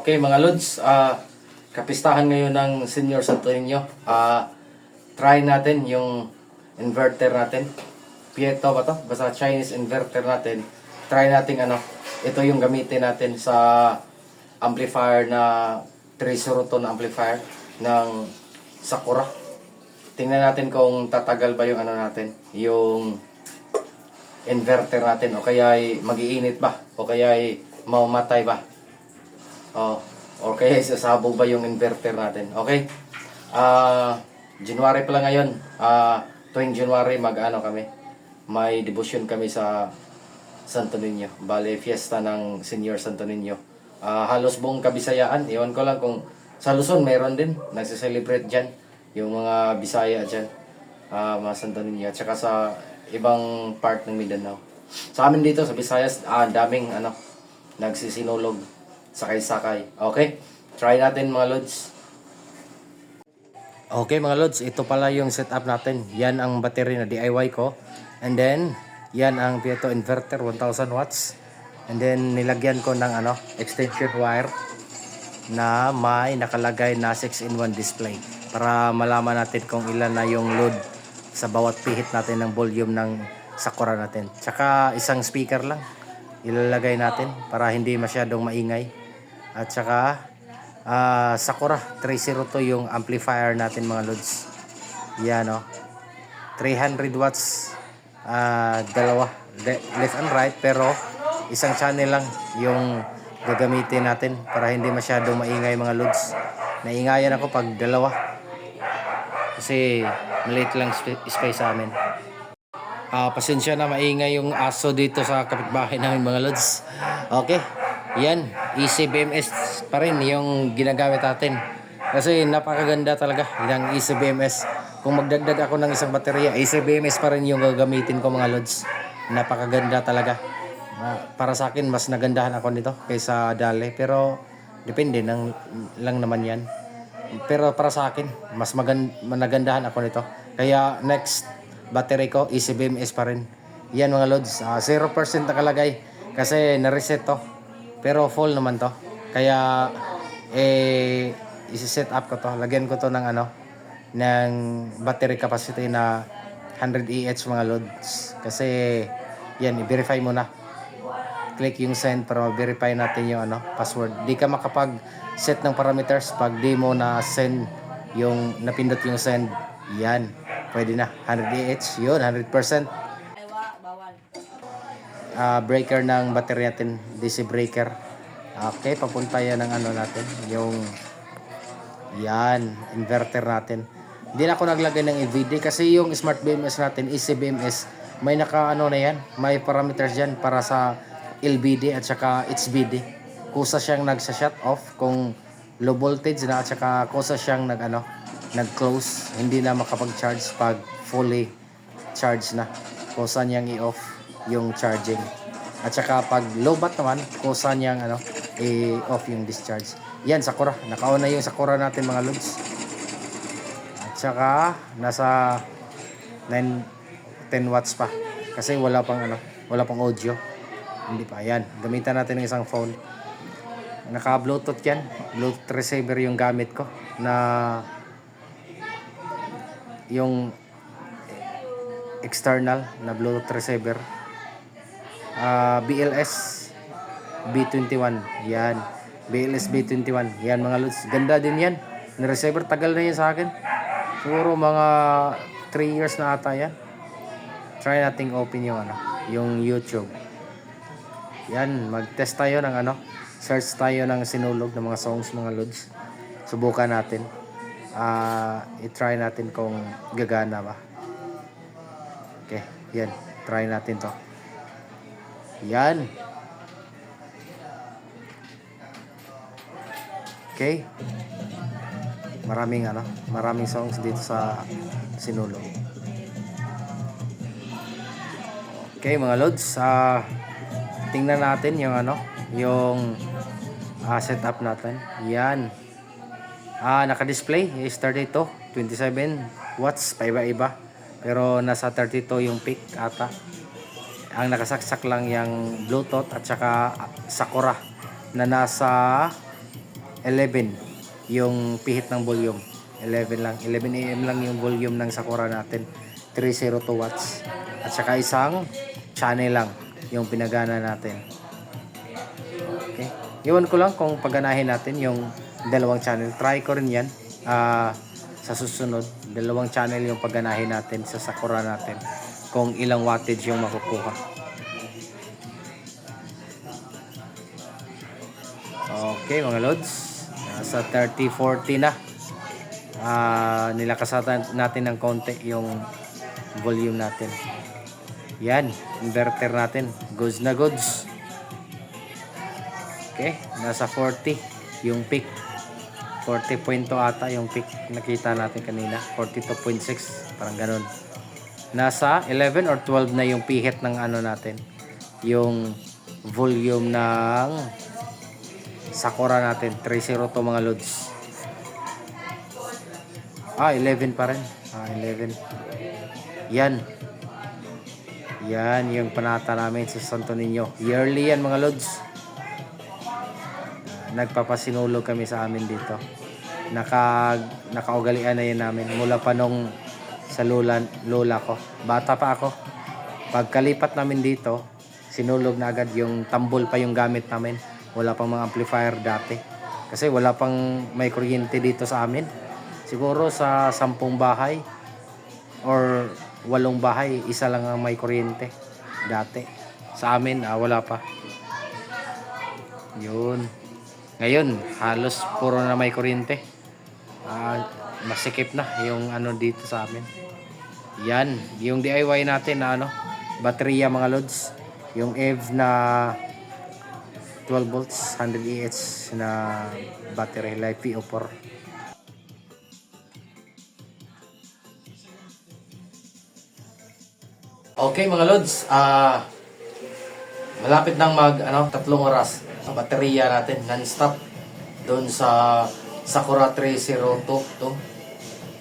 Okay mga Lods, kapistahan ngayon ng Senior Santo Niño. Try natin yung inverter natin. Pieto ba to? Basta Chinese inverter natin. Try natin ito yung gamitin natin sa amplifier na 3 ton amplifier ng Sakura. Tingnan natin kung tatagal ba yung natin, yung inverter natin, o kaya ay mag-iinit ba, o kaya ay mamamatay ba. Okay, sasabog ba yung inverter natin? Okay. January pa lang ngayon. Tuwing January kami. May devotion kami sa Santo Niño. Bale, fiesta ng Senior Santo Niño. Halos buong Kabisayaan. Iwan ko lang kung sa Luzon meron din. Nagse-celebrate dyan. Yung mga Bisaya dyan. Mga Santo Niño. At saka sa ibang part ng Mindanao. Sa amin dito sa Visayas, daming nagsisinulog. Sakay-sakay. Okay? Try natin mga Lods. Okay mga Lods, ito pala yung setup natin. Yan ang battery na DIY ko. And then, yan ang Pieto inverter, 1000 watts. And then, nilagyan ko ng extension wire na may nakalagay na 6-in-1 display. Para malaman natin kung ilan na yung load sa bawat pihit natin ng volume ng Sakura natin. Tsaka isang speaker lang ilalagay natin para hindi masyadong maingay. At saka Sakura 302 yung amplifier natin mga Lods. Yan 300 watts, dalawa left and right, pero isang channel lang yung gagamitin natin para hindi masyadong maingay mga Lods. Naingayan ako pag dalawa kasi maliit lang space sa amin. Pasensya na, maingay yung aso dito sa kapitbahay namin mga Lods. Okay, yan, ECBMS pa rin yung ginagamit natin. Kasi napakaganda talaga ng ECBMS. Kung magdagdag ako ng isang baterya, ECBMS pa rin yung gagamitin ko mga Lods. Napakaganda talaga. Para sa akin, mas nagandahan ako nito kaysa Dale. Pero depende lang naman yan. Pero para sa akin, mas nagandahan ako nito. Kaya next battery ko, ECBMS pa rin. Yan mga Lods, 0% nakalagay kasi na-reset to. Pero full naman to. Kaya isi-set up ko to. Lagyan ko to ng ng battery capacity na 100 Ah mga Lods. Kasi yan, i-verify mo na. Click yung send para verify natin yung password. Di ka makapag-set ng parameters pag di mo na send yung napindot yung send. Yan, pwede na. 100 Ah, yun, 100%. Breaker ng battery natin, DC breaker. Okay, papunta yan ng natin, yung yan, inverter natin. Hindi na ako naglagay ng EVD kasi yung smart BMS natin, ECBMS, may na yan, may parameters dyan para sa LBD at saka HBD. Kusa siyang nagsa-shut off kung low voltage na, at saka kusa siyang nag-close, hindi na makapag-charge pag fully charged na. Kusa niyang i-off yung charging. At saka pag low bat naman, kusa niyang i-off yung discharge. Yan, Sakura. Nakauna yung Sakura natin mga Lods. At saka nasa 10 watts pa. Kasi wala pang audio. Hindi pa. Yan. Gamitan natin ng isang phone. Naka-Bluetooth yan. Bluetooth receiver yung gamit ko. Na yung external na Bluetooth receiver. BLS B21. Yan. BLS B21. Yan mga Lods. Ganda din yan. Na receiver. Tagal na yan sa akin. Siguro mga 3 years na ata yan. Try nating open yung YouTube. Yan. Mag-test tayo ng search tayo ng sinulog ng mga songs mga Lods. Subukan natin. I-try natin kung gagana ba. Okay. Yan. Try natin to. Yan. Okay. Maraming songs dito sa sinulog. Okay mga Lods, tingnan natin yung yung setup natin. Yan. Naka-display is 32, 27 watts, paiba-iba. Pero nasa 32 yung peak ata. Ang nakasaksak lang yung Bluetooth at saka Sakura na nasa 11 yung pihit ng volume. 11 lang. 11 AM lang yung volume ng Sakura natin. 302 watts. At saka isang channel lang yung pinagana natin. Okay. Iwan ko lang kung paganahin natin yung dalawang channel. Try ko rin yan. Sa susunod, dalawang channel yung pagganahin natin sa Sakura natin. Kung ilang wattage yung makukuha. Okay mga lods. Nasa 30-40 na. Nilakasan natin ng konti yung volume natin. Yan, inverter natin goods na goods. Okay, nasa 40 yung peak. 40.2 ata yung peak nakita natin kanina. 42.6 parang ganun. Nasa 11 or 12 na yung pihit ng ano natin, yung volume ng Sakura natin. 302 mga loads. 11 pa rin. 11. Yan. Yan yung panata namin sa Santo Niño. Yearly yan mga lods. Nagpapasinulog kami sa amin dito. Nakaugalian na yan namin. Mula pa nung sa lola ko. Bata pa ako. Pagkalipat namin dito, sinulog na agad. Yung tambol pa yung gamit namin. Wala pang mga amplifier dati. Kasi wala pang may kuryente dito sa amin. Siguro sa 10 bahay or 8 bahay, isa lang ang may kuryente dati. Sa amin, wala pa. Yun. Ngayon, halos puro na may kuryente. Masikip na yung ano dito sa amin. Yan, yung DIY natin na baterya mga lods. Yung EV na 12 volts, 100 Ah na battery, life PO4. Okay mga lods, malapit nang 3 oras ang baterya natin non-stop doon sa Sakura 302 to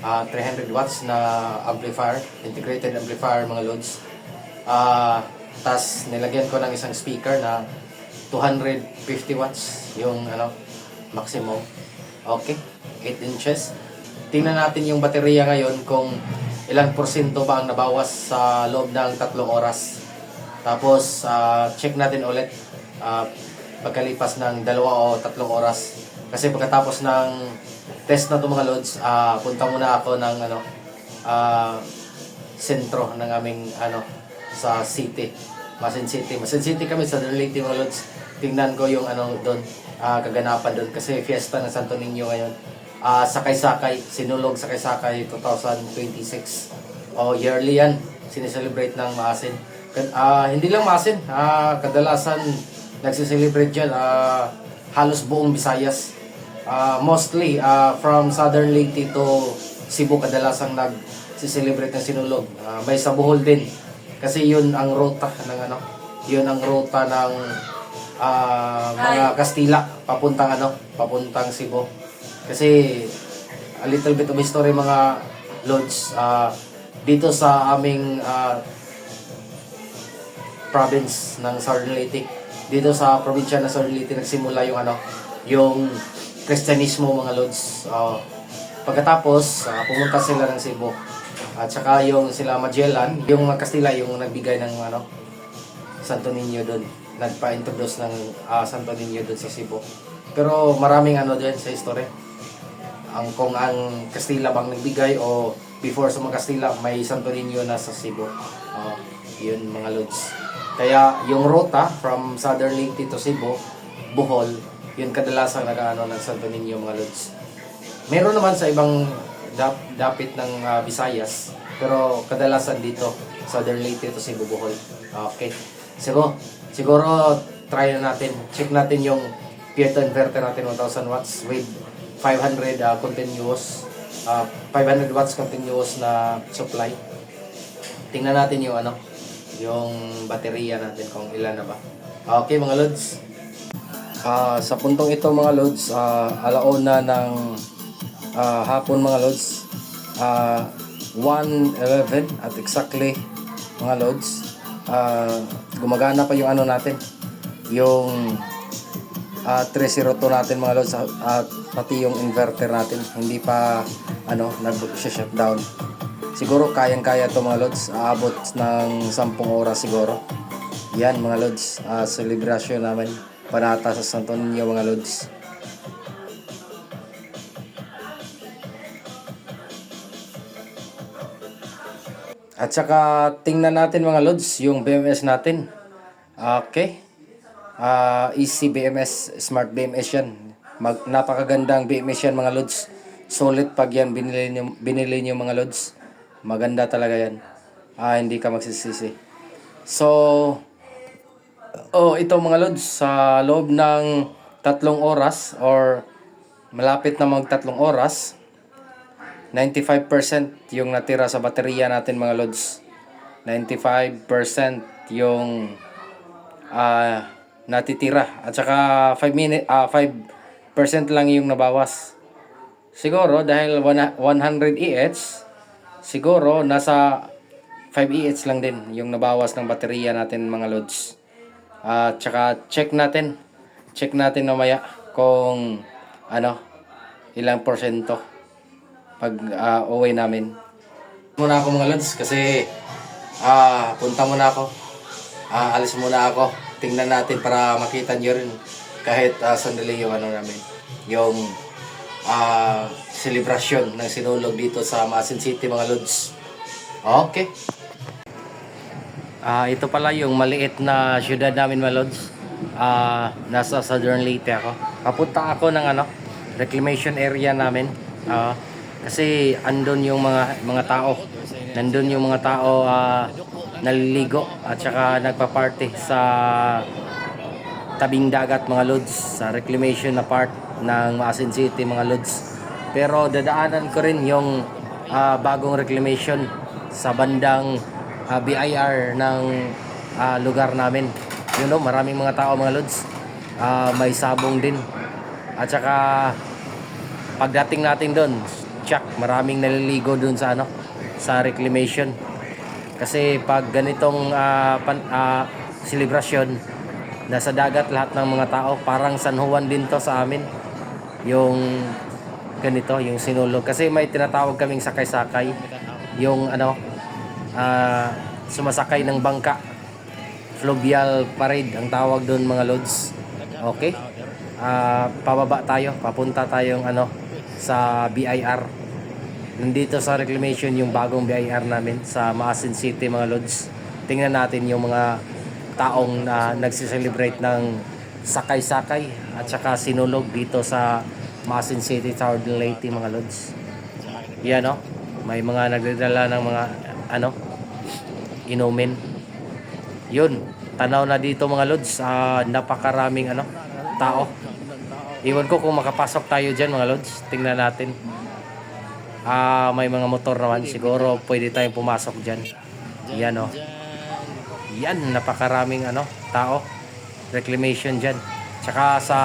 300 watts na amplifier, integrated amplifier mga lods. Tas nilagyan ko ng isang speaker na 250 watts yung maximum. Okay, 8 inches. Tingnan natin yung baterya ngayon kung ilang porsyento ba ang nabawas sa loob ng 3 oras. Tapos, check natin ulit pagkalipas ng 2 o 3 oras. Kasi pagkatapos ng test na ito mga loads, punta muna ako ng sentro ng aming sa city. Masin City kami sa Leyte mga loads. Tingnan ko yung doon, kaganapan doon. Kasi fiesta ng Santo Niño ngayon. Sakay-sakay, sinulog sakay-sakay 2026. Yearly yan, sineselebrate ng Maasin. Hindi lang Maasin, kadalasan nagsiselebrate dyan, halos buong Visayas. Mostly, from Southern Leyte to Cebu, kadalasang nagsiselebrate ng sinulog. May sa Bohol din, kasi yun ang ruta ng yun ang ruta ng mga Kastila, papuntang Cebu. Kasi a little bit of history mga lods, dito sa aming province ng Southern Leyte, dito sa probinsya ng Southern Leyte nagsimula yung Kristyanismo mga lods. Pagkatapos pumunta sila ng Cebu at saka yung sila Magellan, yung Kastila yung nagbigay ng Santo Niño doon, nagpa-introduce ng Santo Niño doon sa Cebu. Pero maraming doon sa history. Kung ang Kastila bang nagbigay o before sa mga Kastila may Santo Niño na sa Cebu. Yun mga lods. Kaya yung ruta from Southern Leyte to Cebu, Bohol, yun kadalasan ng Santo Niño mga lods. Meron naman sa ibang dapit ng Visayas, pero kadalasan dito Southern Leyte to Cebu, Bohol. Okay. Siguro try na natin. Check natin yung Pieto inverter natin 1000 watts with 500 continuous 500 watts continuous na supply. Tingnan natin yung yung baterya natin kung ilan na ba. Okay mga lods. Sa puntong ito mga lods, alauna ng hapon mga lods, 1:11 at exactly mga lods, gumagana pa yung natin, yung 302 natin mga lods, at pati yung inverter natin hindi pa nag-shutdown. Siguro kayang-kaya to mga lods, aabot ng 10 oras siguro. Yan mga lods, celebration namin panata sa Santo Niño mga lods. At saka tingnan natin mga lods yung BMS natin. Okay. Easy BMS, Smart BMS yan. Napakagandang BMS yan mga lods. Solid pag yan binili nyo mga lods. Maganda talaga yan. Hindi ka magsisisi. So, ito mga lods, sa loob ng 3 oras or malapit na mag 3 oras, 95% yung natira sa baterya natin mga lods. 95% yung natitira. At saka 5% lang yung nabawas. Siguro dahil 100 EH, siguro nasa 5 EH lang din yung nabawas ng baterya natin mga lods. At saka check natin mamaya kung ilang porsyento pag uwi namin. Muna ako mga lods kasi punta muna ako. Alis muna ako. Tingnan natin para makita nyo rin kahit sandali yung namin. Yung celebration ng sinulog dito sa Maasin City mga lods. Okay. Ito pala yung maliit na syudad namin mga lods. Nasa Southern Leyte ako. Papunta ako ng reclamation area namin. Kasi andun yung mga tao. Nandun yung mga tao naliligo at saka nagpa-party sa tabing dagat mga lods, sa reclamation na part ng Maasin City mga lods. Pero dadaanan ko rin yung bagong reclamation sa bandang BIR ng lugar namin. Maraming mga tao mga lods. May sabong din. At saka pagdating natin doon, maraming naliligo doon sa reclamation. Kasi pag ganitong celebration, nasa dagat lahat ng mga tao, parang San Juan din to sa amin. Yung ganito, yung sinulog. Kasi may tinatawag kaming sakay-sakay. Yung sumasakay ng bangka. Fluvial parade ang tawag doon mga lods. Okay? Pababa tayo, papunta tayong sa BIR. Nandito sa reclamation yung bagong BIR namin sa Maasin City mga lods. Tingnan natin yung mga taong nagsiselebrate ng sakay-sakay at saka sinulog dito sa Maasin City, Southern Leyte mga lods. Yan may mga nagdadala ng mga inumin. Yun, tanaw na dito mga lods. Napakaraming tao. Iwan ko kung makapasok tayo dyan mga lods. Tingnan natin. May mga motor naman, siguro pwede tayong pumasok dyan. Yan yan, napakaraming tao, reclamation dyan. Tsaka sa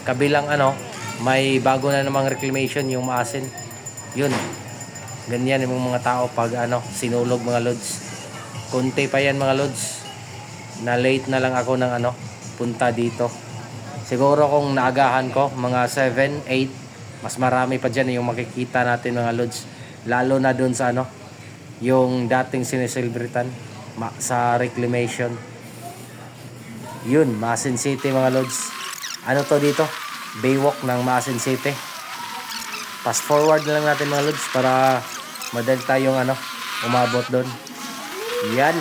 kabilang may bago na namang reclamation yung Maasin. Yun, ganyan yung mga tao pag sinulog mga lods. Kunti pa yan mga lods, na late na lang ako ng punta dito. Siguro kung naagahan ko mga 7, 8, mas marami pa dyan yung makikita natin mga lods. Lalo na dun sa yung dating sineselebritan sa reclamation. Yun, Maasin City mga lods. To dito? Baywalk ng Maasin City. Fast forward na lang natin mga lods para madali tayong umabot dun. Yan.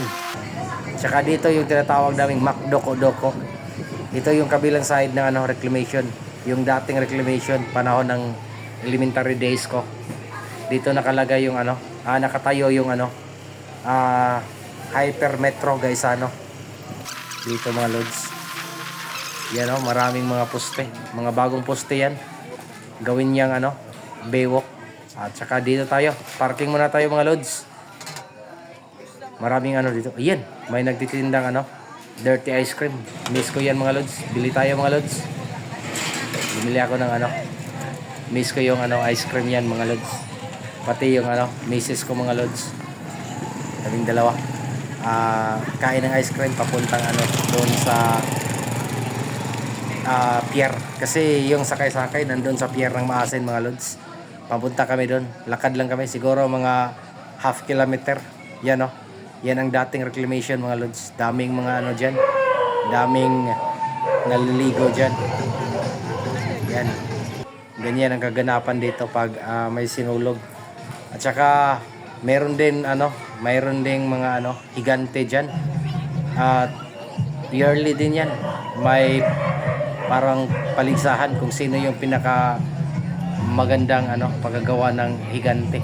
Tsaka dito yung tinatawag naming Macdoko-Doko. Ito yung kabilang side ng reclamation. Yung dating reclamation panahon ng elementary days ko. Dito nakalagay yung nakatayo yung Hyper Metro guys dito mga lods. Yan maraming mga poste, mga bagong poste yan. Gawin niyang baywalk. At saka dito tayo, parking muna tayo mga lods. Maraming dito. Ayan, may nagtitindang dirty ice cream. Miss ko yan mga lods. Bili tayo mga lods. Bumili ako ng miss ko yung ice cream yan mga lods. Pati yung misis ko mga lods. Kaming dalawa. Kain ng ice cream papuntang doon sa pier. Kasi yung sakay-sakay nandun sa pier ng Maasin mga lods. Papunta kami doon. Lakad lang kami. Siguro mga half kilometer. Yan o. Yan ang dating reclamation mga lods. Daming mga ano dyan. Daming naliligo dyan. Yan. Ganyan ang kaganapan dito pag may sinulog. At saka mayroon din mga higante diyan. At yearly din 'yan. May parang paligsahan kung sino yung pinaka magandang paggagawa ng higante.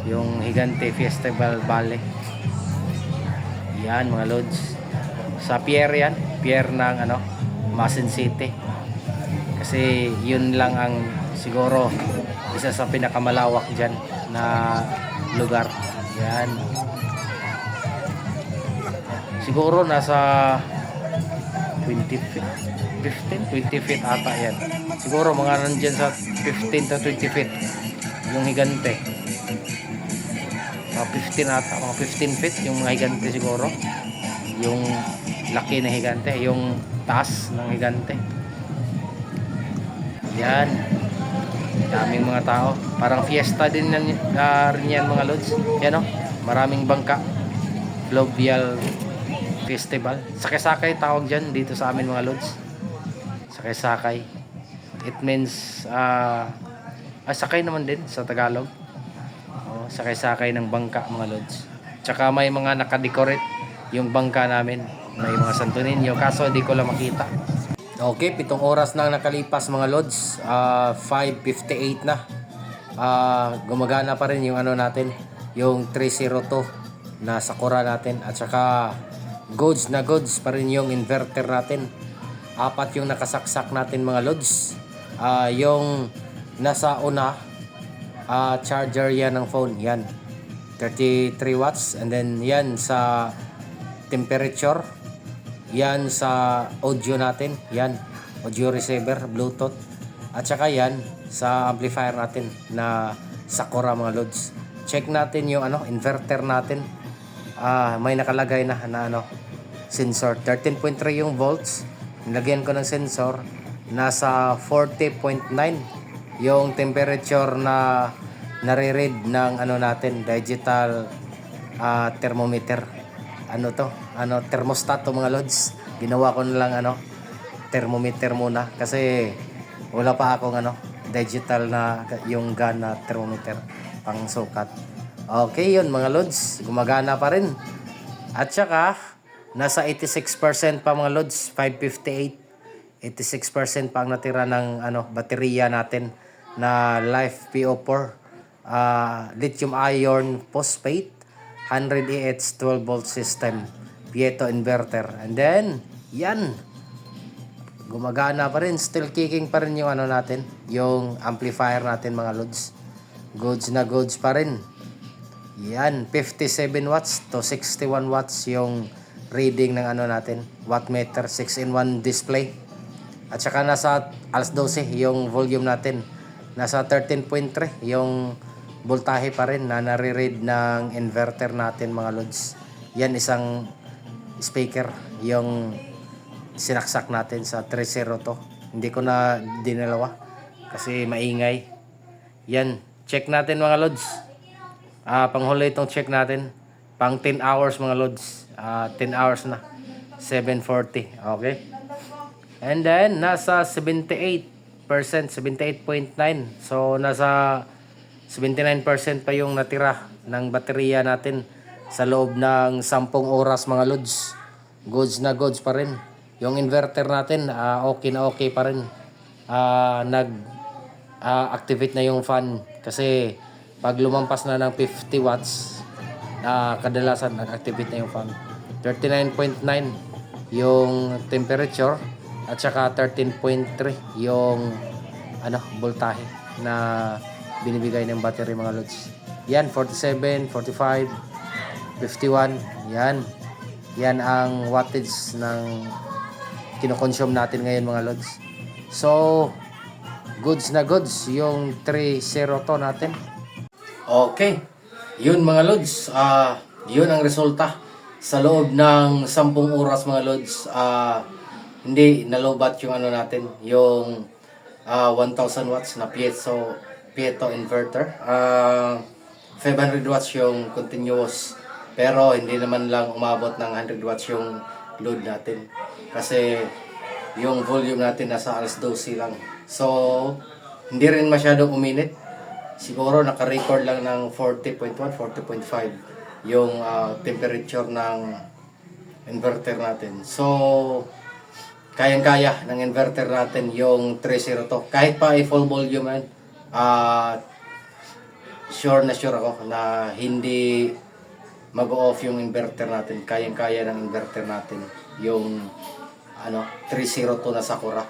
Yung Higante Festival Ballet. Yan mga lods. Sa pier yan, pier ng Masin City. Kasi yun lang ang siguro isa sa pinakamalawak dyan na lugar. Yan. Siguro nasa 20 feet. 20 feet ata yan. Siguro mga nandyan sa 15 to 20 feet. Yung higante. Mga 15 ata. Mga 15 feet yung mga higante siguro. Yung laki na higante. Yung taas ng higante. Yan. Daming mga tao. Parang fiesta din rin yan mga lods. Yan o. Maraming bangka. Fluvial Festival. Sakay-sakay tawag dyan dito sa amin mga lods. Sakay-sakay. It means sakay naman din sa Tagalog. Sakay-sakay ng bangka mga lods. Tsaka may mga nakadecorate yung bangka namin. May mga Santo Niño. Kaso hindi ko lang makita. Okay, 7 oras na nakalipas mga lods. 5:58 na. Gumagana pa rin yung natin, yung 302 na Sakura natin. At saka goods pa rin yung inverter natin. 4 yung nakasaksak natin mga lods. Yung nasa una, charger yan ng phone. Yan, 33 watts. And then yan sa temperature. Yan sa audio natin. Yan, audio receiver, Bluetooth. At saka yan sa amplifier natin na Sakura mga lods. Check natin yung inverter natin. May nakalagay na sensor. 13.3 yung volts. Nilagyan ko ng sensor. Nasa 40.9 yung temperature na nare-read ng natin, digital thermometer. Thermostat to mga lods. Ginawa ko na lang thermometer muna kasi wala pa akong digital na yung gun na thermometer pang sukat. Okay, yun mga lods, gumagana pa rin. At saka nasa 86% pa mga lods. 558, 86% pa ang natira ng baterya natin na Life PO4 lithium ion phosphate 100 Ah 12 volt system Pieto inverter. And then yan, gumagana pa rin, still kicking pa rin yung natin, yung amplifier natin mga lods. Goods pa rin. Yan, 57 watts to 61 watts yung reading ng natin, wattmeter, 6-in-1 display. At saka nasa alas 12 yung volume natin. Nasa 13.3 yung voltahe pa rin na nare-read ng inverter natin mga lods. Yan, isang speaker yung sinaksak natin sa 302. Hindi ko na dinalawa kasi maingay. Yan, check natin mga lods. Panghuli itong check natin. Pang 10 hours mga lods. 10 hours na. 7:40. Okay. And then nasa 78%, 78.9. So nasa 79% pa yung natira ng baterya natin sa loob ng 10 oras mga lods. Goods pa rin. Yung inverter natin okay pa rin. Activate na yung fan kasi pag lumampas na ng 50 watts kadalasan nag-activate na yung fan. 39.9 yung temperature at saka 13.3 yung voltahe na binibigay ng battery mga lods. Yan, 47, 45, 51. Yan ang wattage ng kinokonsume natin ngayon mga lods. So goods yung 302 natin. Okay, yun mga lods. Yun ang resulta sa loob ng 10 oras mga lods. hindi nalobat yung ano natin, yung 1000 watts na piezo inverter. 500 watts yung continuous, pero hindi naman lang umabot ng 100 watts yung load natin. Kasi yung volume natin nasa alas 12 lang. So, hindi rin masyadong uminit. Siguro naka-record lang ng 40.1, 40.5 yung temperature ng inverter natin. So, kayang-kaya ng inverter natin yung 302. Kahit pa i-full volume yan, sure na sure ako na hindi mag-off yung inverter natin. Kayang-kaya ng inverter natin yung 302 na Sakura.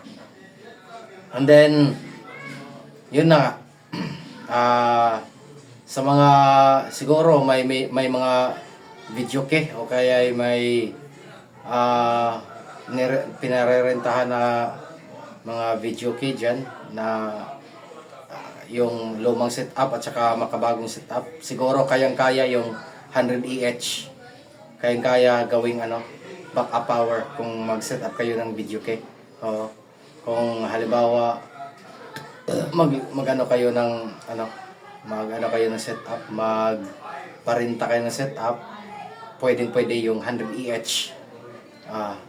And then, yun na nga. Sa mga siguro may mga video key o kaya may pinarerentahan na mga video key dyan na yung lumang setup at saka makabagong setup. Siguro kayang-kaya yung 100EH. Kayang-kaya gawing backup power kung mag-setup kayo ng video key. Kung halimbawa mag-ano kayo ng kayo ng setup, magparinta kayo ng setup, pwede yung 100EH.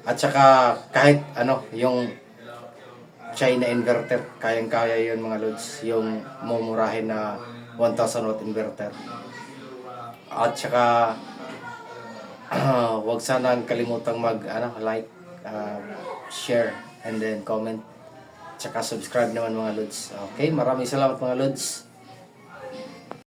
At saka kahit yung China inverter, kayang-kaya yun mga lods, yung mumurahin na 1000 watt inverter. At saka wag sanang kalimutang like, share, and then comment. Tsaka subscribe naman mga lods. Okay, maraming salamat mga lods.